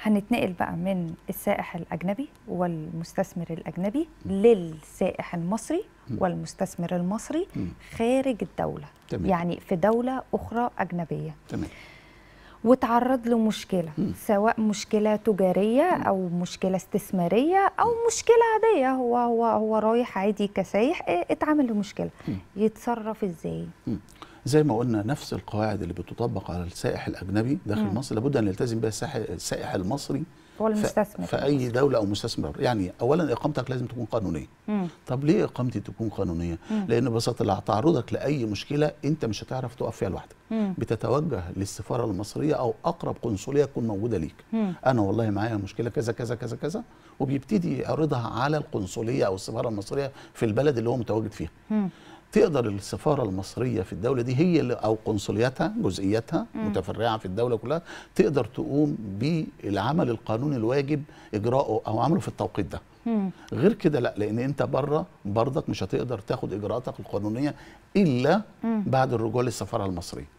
هنتنقل بقى من السائح الأجنبي والمستثمر الأجنبي للسائح المصري والمستثمر المصري خارج الدولة. تمام. يعني في دولة أخرى أجنبية. تمام. وتعرض له مشكلة، سواء مشكلة تجارية أو مشكلة استثمارية أو مشكلة عادية، هو رايح عادي كسايح، اتعامل لمشكلة، يتصرف إزاي؟ زي ما قلنا نفس القواعد اللي بتطبق على السائح الأجنبي داخل مصر لابد أن يلتزم بها السائح المصري والمستثمر في أي دولة أو مستثمر. يعني أولا إقامتك لازم تكون قانونية. طب ليه إقامتي تكون قانونية؟ لأن ببساطة تعرضك لأي مشكلة أنت مش هتعرف تقف فيها لوحدك. بتتوجه للسفارة المصرية أو أقرب قنصلية تكون موجودة ليك. أنا والله معايا مشكلة كذا كذا كذا كذا، وبيبتدي يعرضها على القنصلية أو السفارة المصرية في البلد اللي هو متواجد فيها. تقدر السفارة المصرية في الدولة دي هي اللي أو قنصلياتها جزئياتها متفرعة في الدولة كلها تقدر تقوم بالعمل القانوني الواجب إجراءه أو عمله في التوقيت ده. غير كده لا، لأن أنت بره برضك مش هتقدر تاخد إجراءاتك القانونية إلا بعد الرجوع للسفارة المصرية.